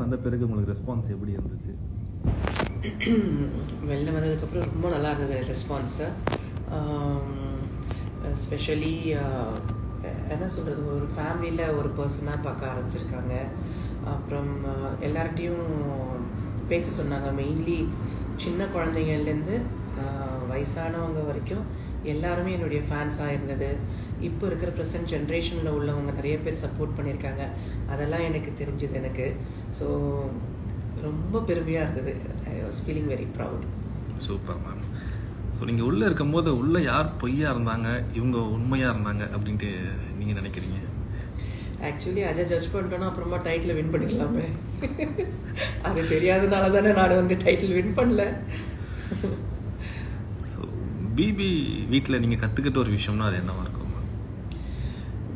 வந்த பிறகு உங்களுக்கு ரெஸ்பான்ஸ் எப்படி இருந்துச்சு? வெளில வந்ததுக்கப்புறம் ரொம்ப நல்லா இருந்தது ரெஸ்பான்ஸு. ஸ்பெஷலி என்ன சொல்கிறது, ஒரு ஃபேமிலியில் ஒரு பர்சனாக பார்க்க ஆரம்பிச்சிருக்காங்க. அப்புறம் எல்லார்கிட்டையும் பேச சொன்னாங்க. மெயின்லி சின்ன குழந்தைங்கள்லேருந்து வயசானவங்க வரைக்கும் எல்லாருமே என்னுடைய ஃபேன்ஸாக இருந்தது. இப்போ இருக்கிற ப்ரெசன்ட் ஜென்ரேஷனில் உள்ளவங்க நிறைய பேர் சப்போர்ட் பண்ணியிருக்காங்க. அதெல்லாம் எனக்கு தெரிஞ்சுது எனக்கு. ஸோ ரொம்ப பெருமையாக இருந்தது. I was feeling very proud. Super ma'am. So நீங்கள் உள்ளே இருக்கும்போது உள்ளே யார் பொய்யா இருந்தாங்க, இவங்க உண்மையாக இருந்தாங்க அப்படின்ட்டு நீங்கள் நினைக்கிறீங்க? ஆக்சுவலி அதை ஜட்ஜ் பண்ணிட்டோன்னா அப்புறமா டைட்டில் வின் பண்ணிக்கலாமே. அது தெரியாதனால தானே நான் வந்து டைட்டில் வின் பண்ணல. பிபி வீட்டில் நீங்கள் கற்றுக்கிட்ட ஒரு விஷயம்னா அது என்னவா இருக்கும்?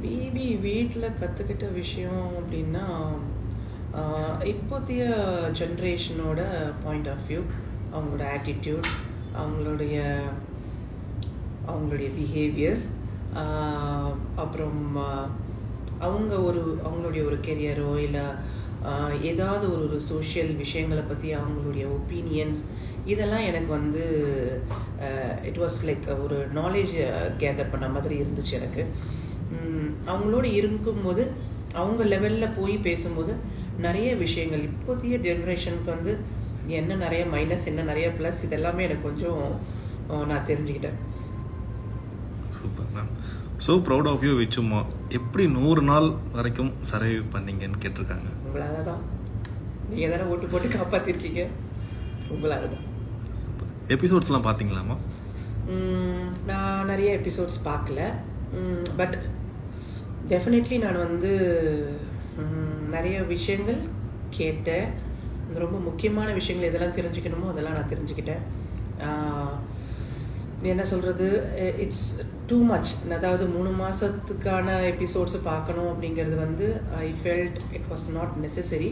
பிபி வீட்டில் கற்றுக்கிட்ட விஷயம் அப்படின்னா, இப்போதைய ஜென்ரேஷனோட பாயிண்ட் ஆஃப் வியூ, அவங்களோட ஆட்டிடியூட், அவங்களுடைய பிஹேவியர்ஸ், அப்புறம் அவங்களுடைய ஒரு கெரியரோ இல்லை ஏதாவது ஒரு சோஷியல் விஷயங்களை பற்றி அவங்களுடைய ஒப்பீனியன்ஸ், இதெல்லாம் எனக்கு வந்து இட் வாஸ் லைக் ஒரு நாலேஜ் கேதர் பண்ண மாதிரி இருந்துச்சு எனக்கு. அவங்களோட இருக்கும்போது அவங்க லெவலில் போய் பேசும்போது நிறைய விஷயங்கள் இப்போதைய ஜென்ரேஷனுக்கு வந்து என்ன நிறைய மைனஸ், என்ன நிறைய ப்ளஸ், இதெல்லாமே எனக்கு கொஞ்சம் நான் தெரிஞ்சுக்கிட்டேன். Super ma'am. So proud of you விச்சுமா. எப்படி 100 நாள் வரைக்கும் சர்வைவ் பண்ணீங்கன்னு கேட்டிருக்காங்க. உங்களால தான். நீங்கள் தானே ஓட்டு போட்டு காப்பாற்றிருக்கீங்க. உங்களால தான். எபிசோட்ஸ்லாம் பார்த்தீங்களாமா? நான் நிறைய எபிசோட்ஸ் பார்க்கல. பட் டெஃபினெட்லி நான் வந்து நிறைய விஷயங்கள் கேட்டேன். ரொம்ப முக்கியமான விஷயங்கள் எதெல்லாம் தெரிஞ்சுக்கணுமோ அதெல்லாம் நான் தெரிஞ்சுக்கிட்டேன். என்ன சொல்கிறது, இட்ஸ் டூ மச். அதாவது 3 மாதத்துக்கான எபிசோட்ஸு பார்க்கணும் அப்படிங்கிறது வந்து I felt it was not necessary.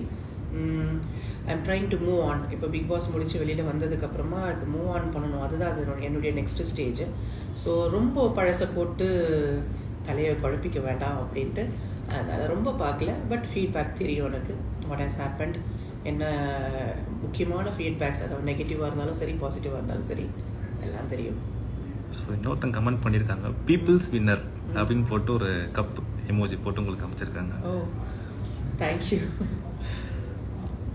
I'm trying to move on. இப்போ பிக் பாஸ் முடித்து வெளியில் வந்ததுக்கப்புறமா மூவ் ஆன் பண்ணணும். அதுதான் அது என்னுடைய நெக்ஸ்ட் ஸ்டேஜ். ஸோ ரொம்ப பழசை போட்டு தலையை குழப்பிக்க வேண்டாம் அப்படின்ட்டு அதனால் ரொம்ப பார்க்கல. பட் ஃபீட்பேக் தெரியும் எனக்கு, வாட் ஹேஸ் ஹேப்பன்ட், என்ன முக்கியமான ஃபீட்பேக்ஸ், அதாவது நெகட்டிவாக இருந்தாலும் சரி பாசிட்டிவாக இருந்தாலும் சரி எல்லாம் தெரியும். ஸோ இன்னொருத்தங்க கமெண்ட் பண்ணியிருக்காங்க, பீப்புள்ஸ் வின்னர் அப்படின்னு போட்டு ஒரு கப் எமோஜி போட்டு உங்களுக்கு அமைச்சிருக்காங்க. ஓ, தேங்க்யூ.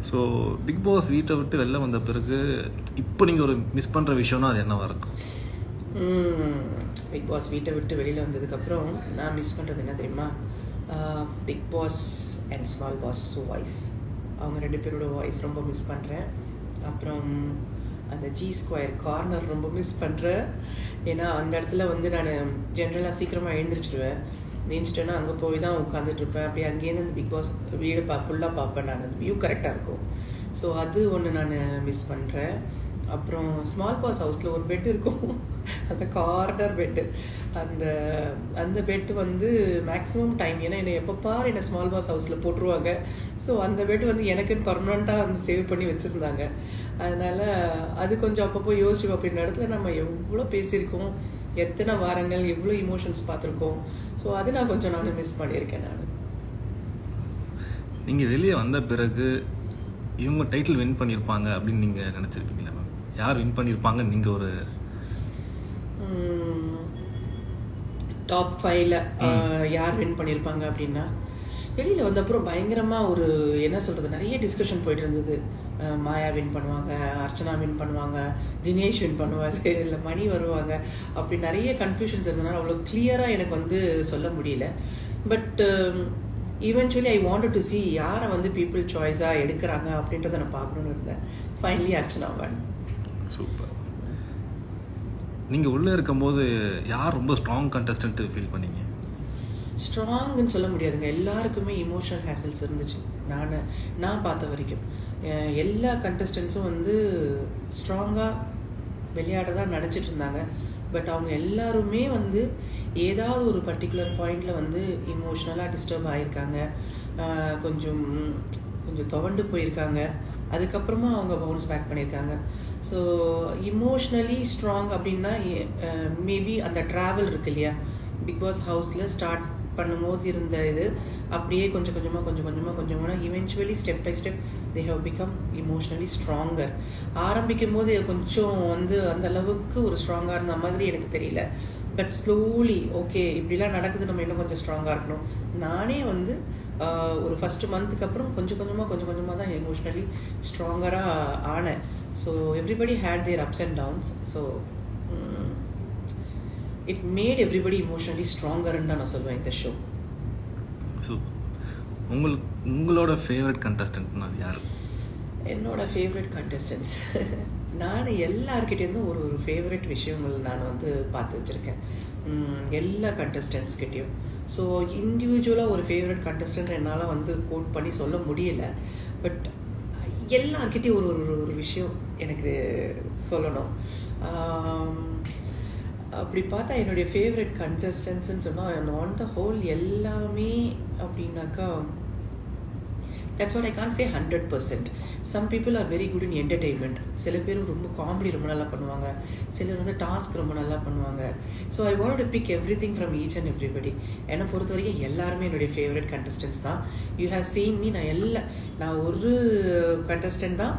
ஸோ பிக் பாஸ் வீட்டை விட்டு வெளில வந்த பிறகு இப்போ நீங்கள் ஒரு மிஸ் பண்ணுற விஷயம்னா அது என்னவா இருக்கும்? பிக் பாஸ் வீட்டை விட்டு வெளியில் வந்ததுக்கப்புறம் நான் மிஸ் பண்ணுறது என்ன தெரியுமா? Big boss and small boss voice, அவங்க 2 பேரோட வாய்ஸ் ரொம்ப மிஸ் பண்ணுறேன். அப்புறம் அந்த G² கார்னர் ரொம்ப மிஸ் பண்ணுறேன். ஏன்னா அந்த இடத்துல வந்து நான் ஜென்ரலாக சீக்கிரமாக எழுந்திரிச்சிடுவேன். எழுந்திரிச்சிட்டேன்னா அங்கே போய் தான் உட்காந்துட்ருப்பேன். அப்படியே அங்கேருந்து அந்த பிக் பாஸ் வீடு ஃபுல்லாக பார்ப்பேன். நான் அந்த வியூ கரெக்டாக இருக்கும். ஸோ அது ஒன்று நான் மிஸ் பண்ணுறேன். அப்புறம் ஸ்மால் பாஸ் ஹவுஸில் ஒரு பெட் இருக்கும், அந்த கார்னர் பெட்டு. அந்த பெட்டு வந்து மேக்ஸிமம் டைம், ஏன்னா என்னை எப்போ பாரு என்னை ஸ்மால் பாஸ் ஹவுஸில் போட்டுருவாங்க. ஸோ அந்த பெட்டு வந்து எனக்குன்னு பர்மனெண்ட்டாக வந்து சேவ் பண்ணி வச்சுருந்தாங்க. அதனால் அது கொஞ்சம் அப்பப்போ யோசிச்சு அப்படின்ற இடத்துல நம்ம எவ்வளோ பேசியிருக்கோம், எத்தனை வாரங்கள், எவ்வளோ இமோஷன்ஸ் பார்த்துருக்கோம். ஸோ அது நான் கொஞ்சம் மிஸ் பண்ணியிருக்கேன். நான் நீங்கள் வெளியே வந்த பிறகு இவங்க டைட்டில் வின் பண்ணியிருப்பாங்க அப்படின்னு நீங்கள் நினச்சிருப்பீங்களா மேம்? யார் வின் பண்ணியிருப்பாங்க நீங்கள் ஒரு டாப் 5ல யார் வின் பண்ணியிருப்பாங்க அப்படின்னா, வெளியில் வந்த அப்புறம் பயங்கரமாக ஒரு என்ன சொல்கிறது, நிறைய டிஸ்கஷன் போயிட்டு இருந்தது. மாயா வின் பண்ணுவாங்க, அர்ச்சனா வின் பண்ணுவாங்க, தினேஷ் வின் பண்ணுவார், இல்லை மணி வருவாங்க, அப்படி நிறைய கன்ஃபியூஷன்ஸ் இருந்ததுனால அவ்வளோ கிளியராக எனக்கு வந்து சொல்ல முடியல. But eventually I wanted to C யாரை வந்து பீப்புள் சாய்ஸாக எடுக்கிறாங்க அப்படின்றத நான் பார்க்கணுன்னு இருந்தேன். ஃபைனலி அர்ச்சனா வன். சூப்பர். நீங்கள் உள்ளே இருக்கும்போது யார் ரொம்ப ஸ்ட்ராங் கண்டஸ்டன்ட்டு ஃபீல் பண்ணீங்க? ஸ்ட்ராங்குன்னு சொல்ல முடியாதுங்க. எல்லாருக்குமே இமோஷனல் ஹேசல்ஸ் இருந்துச்சு. நான் பார்த்த வரைக்கும் எல்லா கண்டஸ்டன்ஸும் வந்து ஸ்ட்ராங்காக விளையாடதான் நினச்சிட்டு இருந்தாங்க. பட் அவங்க எல்லாருமே வந்து ஏதாவது ஒரு பர்டிகுலர் பாயிண்டில் வந்து இமோஷ்னலாக டிஸ்டர்ப் ஆகியிருக்காங்க, கொஞ்சம் துவண்டு போயிருக்காங்க. அதுக்கப்புறமா அவங்க பவுன்ஸ் பேக் பண்ணியிருக்காங்க. ஸோ இமோஷ்னலி ஸ்ட்ராங் அப்படின்னா மேபி அந்த ட்ராவல் இருக்கு இல்லையா, பிக் பாஸ் ஹவுஸில் ஸ்டார்ட் பண்ணும்போது இருந்த இது அப்படியே கொஞ்சம் கொஞ்சமாக eventually step by step they have become emotionally stronger. ஆரம்பிக்கும் போது கொஞ்சம் வந்து அந்த அளவுக்கு ஒரு ஸ்ட்ராங்காக இருந்த மாதிரி எனக்கு தெரியல. பட் ஸ்லோலி ஓகே இப்படிலாம் நடக்குது, நம்ம இன்னும் கொஞ்சம் ஸ்ட்ராங்காக இருக்கணும். நானே வந்து ஒரு ஃபர்ஸ்ட் மந்த்துக்கு அப்புறம் கொஞ்சம் கொஞ்சமாக தான் எமோஷ்னலி ஸ்ட்ராங்கராக ஆனேன். So everybody had their ups and downs. So it made everybody emotionally ஸ்ட்ராங்கர்ன்னு தான் நான் சொல்லுவேன் இந்த ஷோ. ஸோ உங்களோட ஃபேவரட் கண்டஸ்டன்ட்னா யார்? என்னோட ஃபேவரட் கண்டஸ்டன்ஸ் நான் எல்லார்கிட்டேருந்தும் ஒரு ஃபேவரட் விஷயங்கள் நான் வந்து பார்த்து வச்சுருக்கேன் எல்லா கண்டஸ்டன்ஸ்கிட்டையும். ஸோ இண்டிவிஜுவலாக ஒரு ஃபேவரட் கண்டஸ்டன்ட் என்னால் வந்து கோட் பண்ணி சொல்ல முடியல. பட் எல்லார்கிட்டையும் ஒரு விஷயம் எனக்கு சொல்லணும். அப்படி பார்த்தா என்னுடைய ஃபேவரட் கண்டஸ்டன்ஸ்ன்னு சொன்னால் ஆன் த ஹோல் எல்லாமே அப்படின்னாக்கா that's what I can't say 100%. Some people are very good in entertainment. சில பேர் ரொம்ப காமெடி ரொம்ப நல்லா பண்ணுவாங்க, சிலர் வந்து டாஸ்க் ரொம்ப நல்லா பண்ணுவாங்க. So I want to pick everything from each and everybody. என்னை பொறுத்த வரைக்கும் எல்லாருமே என்னுடைய ஃபேவரட் கண்டஸ்டன்ஸ் தான். யூ ஹேவ் சீன் மீ, நான் ஒரு கண்டஸ்டன்ட் தான்,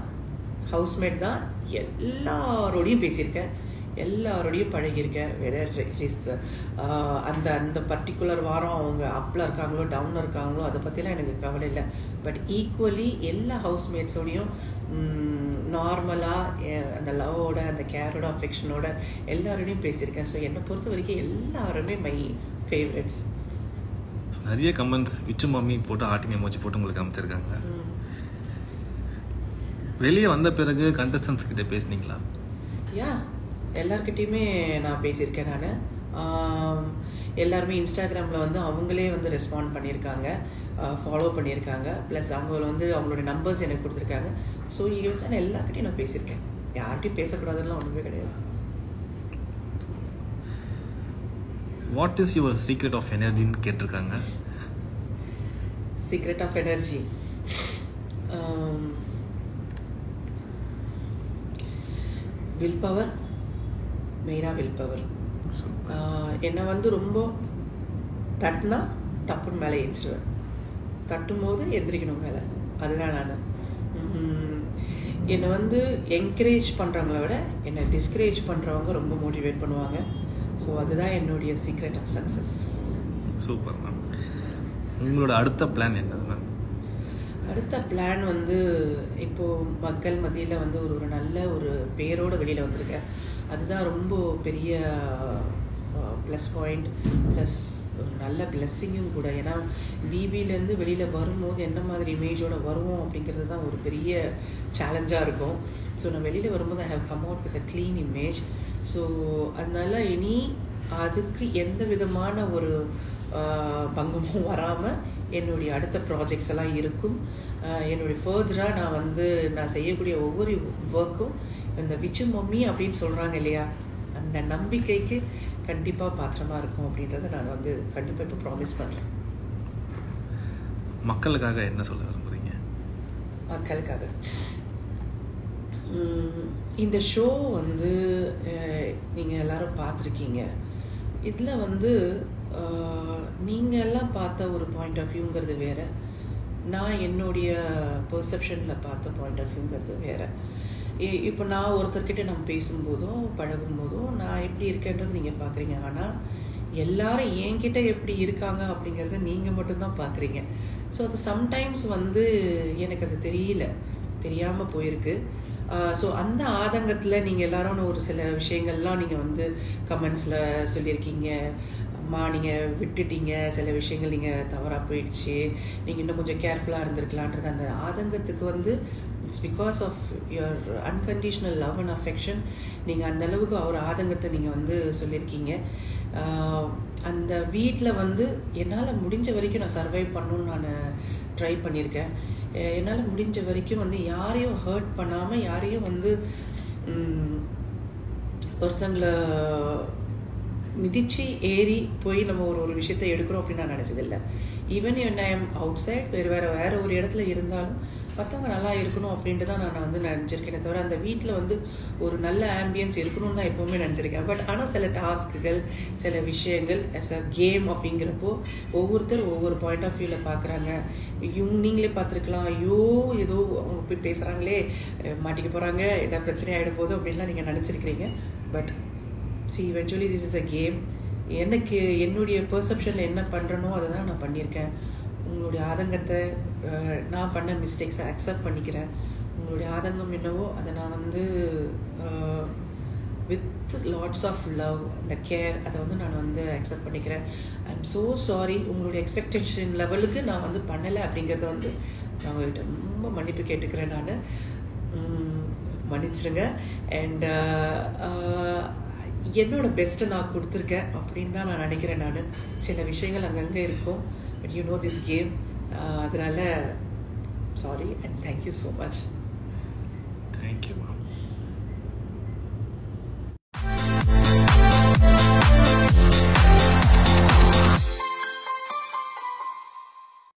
ஹவுஸ்மேட் தான், எல்லாரோடையும் பேசியிருக்கேன், எல்லாரோடையும் பழகியிருக்கேன். வெதர் இஸ் அந்த பர்டிகுலர் வாரம் அவங்க அப்பில் இருக்காங்களோ டவுனில் இருக்காங்களோ அதை பற்றிலாம் எனக்கு கவலை இல்லை. பட் ஈக்குவலி எல்லா ஹவுஸ்மேட்ஸோடையும் நார்மலாக அந்த லவ்வோட அந்த கேரோட அஃபெக்ஷனோட எல்லாரோடையும் பேசியிருக்கேன். ஸோ என்னை பொறுத்த வரைக்கும் எல்லாருமே மை ஃபேவரட்ஸ். நிறைய கமெண்ட்ஸ் விச்சு மம்மி போட்டு ஆட்டிங் எமோஜி போட்டு உங்களுக்கு அமைச்சிருக்காங்க. வெளியே வந்த பிறகு கண்டஸ்டன்ஸ் கிட்ட பேசுனீங்களா? யா, எல்லார்கிட்டையுமே நான் பேசியிருக்கேன். நான் எல்லாருமே இன்ஸ்டாகிராமில் வந்து அவங்களே வந்து ரெஸ்பாண்ட் பண்ணியிருக்காங்க, ஃபாலோ பண்ணியிருக்காங்க. ப்ளஸ் அவங்க வந்து அவங்களோட நம்பர்ஸ் எனக்கு கொடுத்துருக்காங்க. ஸோ நான் எல்லார்கிட்டையும் நான் பேசியிருக்கேன். யார்கிட்டையும் பேசக்கூடாதுலாம் ஒன்றுமே கிடையாது. What is your secret of எனர்ஜின்னு கேட்டிருக்காங்க. Secret of energy will power, மெயினாக வில் பவர். என்னை வந்து ரொம்ப தட்டினா டப்புன்னு மேலே ஏற்றிடுவேன், தட்டும் போது எந்திரிக்கணும் மேலே. அதுதான் நான். என்னை வந்து என்கரேஜ் பண்ணுறவங்கள விட என்னை டிஸ்கரேஜ் பண்ணுறவங்க ரொம்ப மோட்டிவேட் பண்ணுவாங்க. ஸோ அதுதான் என்னுடைய secret of success. Super ma'am. உங்களோட அடுத்த பிளான் என்னது மேம்? அடுத்த பிளான் வந்து இப்போது மக்கள் மத்தியில் வந்து ஒரு நல்ல ஒரு பேரோடு வெளியில் வந்திருக்கேன். அதுதான் ரொம்ப பெரிய ப்ளஸ் பாயிண்ட், ப்ளஸ் ஒரு நல்ல பிளெஸ்ஸிங்கும் கூட. ஏன்னா பிபிலேருந்து வெளியில் வரும்போது என்ன மாதிரி இமேஜோடு வருவோம் அப்படிங்கிறது தான் ஒரு பெரிய சேலஞ்சாக இருக்கும். ஸோ நான் வெளியில் வரும்போது I have come out with a clean image. So அதனால இனி அதுக்கு எந்த விதமான ஒரு பங்கமும் வராமல் என்னுடைய அடுத்த ப்ராஜெக்ட்ஸ் எல்லாம் இருக்கும். என்னுடைய ஃபர்தராக நான் செய்யக்கூடிய ஒவ்வொரு ஒர்க்கும் இந்த விச்சு மம்மி அப்படின்னு சொல்கிறாங்க இல்லையா, அந்த நம்பிக்கைக்கு கண்டிப்பாக பாத்திரமாக இருக்கும் அப்படின்றத நான் வந்து கண்டிப்பாக இப்போ ப்ராமிஸ் பண்ணுறேன். மக்களுக்காக என்ன சொல்ல விரும்புகிறீங்க? மக்களுக்காக இந்த ஷோ வந்து நீங்கள் எல்லாரும் பார்த்துருக்கீங்க. இதில் வந்து நீங்கள் எல்லாம் பார்த்த ஒரு பாயிண்ட் ஆஃப் வியூங்கிறது வேறு, நான் என்னுடைய பெர்செப்ஷனில் பார்த்த பாயிண்ட் ஆஃப் வியூங்கிறது வேறு. இப்போ நான் ஒருத்தர்கிட்ட நம்ம பேசும்போதும் பழகும்போதும் நான் எப்படி இருக்கேன்றது நீங்கள் பார்க்குறீங்க. ஆனால் எல்லாரும் என்கிட்ட எப்படி இருக்காங்க அப்படிங்கிறத நீங்கள் மட்டும்தான் பார்க்குறீங்க. ஸோ அது சம்டைம்ஸ் வந்து எனக்கு அது தெரியாமல் போயிருக்கு. ஸோ அந்த ஆதங்கத்தில் நீங்கள் எல்லாரும் ஒரு சில விஷயங்கள்லாம் நீங்கள் வந்து கமெண்ட்ஸில் சொல்லியிருக்கீங்க. அம்மா நீங்கள் விட்டுட்டீங்க, சில விஷயங்கள் நீங்கள் தவறாக போயிடுச்சு, நீங்கள் இன்னும் கொஞ்சம் கேர்ஃபுல்லாக இருந்திருக்கலான்றது அந்த ஆதங்கத்துக்கு வந்து it's because of your unconditional love and affection. நீங்கள் அந்தளவுக்கு ஒரு ஆதங்கத்தை நீங்கள் வந்து சொல்லியிருக்கீங்க. அந்த வீட்டில் வந்து என்னால் முடிஞ்ச வரைக்கும் நான் சர்வைவ் பண்ணணுன்னு நான் ட்ரை பண்ணியிருக்கேன். என்னால் முடிஞ்ச வரைக்கும் வந்து யாரையும் ஹர்ட் பண்ணாமல், யாரையும் வந்து ஒருத்தங்களை மிதிச்சு ஏறி போய் நம்ம ஒரு விஷயத்தை எடுக்கிறோம் அப்படின்னு நான் நினச்சதில்லை. Even I am outside வேறு ஒரு இடத்துல இருந்தாலும் மற்றவங்க நல்லா இருக்கணும் அப்படின்ட்டு தான் நான் வந்து நினச்சிருக்கேனே தவிர அந்த வீட்டில் வந்து ஒரு நல்ல ஆம்பியன்ஸ் இருக்கணும்னு தான் எப்போவுமே நினச்சிருக்கேன். பட் ஆனால் சில டாஸ்க்குகள், சில விஷயங்கள் ஆஸ் அ கேம் அப்படிங்கிறப்போ ஒவ்வொருத்தர் ஒவ்வொரு பாயிண்ட் ஆஃப் வியூவில் பார்க்குறாங்க. நீங்களே பார்த்துருக்கலாம், ஐயோ ஏதோ அவங்க போய் பேசுகிறாங்களே, மாட்டிக்க போகிறாங்க, ஏதாவது பிரச்சனை ஆகிட போதும் அப்படின்லாம் நீங்கள் நினச்சிருக்கிறீங்க. But eventually this is a game. எனக்கு என்னுடைய பெர்செப்ஷனில் என்ன பண்ணுறனோ அதை தான் நான் பண்ணியிருக்கேன். உங்களுடைய ஆதங்கத்தை, நான் பண்ண மிஸ்டேக்ஸை அக்செப்ட் பண்ணிக்கிறேன். உங்களுடைய ஆதங்கம் என்னவோ அதை நான் வந்து வித் லாட்ஸ் ஆஃப் லவ் அந்த கேர் அதை வந்து நான் வந்து அக்செப்ட் பண்ணிக்கிறேன். ஐ எம் ஸோ சாரி, உங்களுடைய எக்ஸ்பெக்டேஷன் லெவலுக்கு நான் வந்து பண்ணலை அப்படிங்கிறத வந்து நான் உங்கள்கிட்ட ரொம்ப மன்னிப்பு கேட்டுக்கிறேன். நான் மன்னிச்சிடுங்க. அண்ட் என்னோட பெஸ்ட்டை நான் கொடுத்துருக்கேன் அப்படின்னு தான் நான் நினைக்கிறேன். நான் சில விஷயங்கள் அங்கங்கே இருக்கும், but you know this game. அதனால sorry and thank you so much. Thank you ma'am.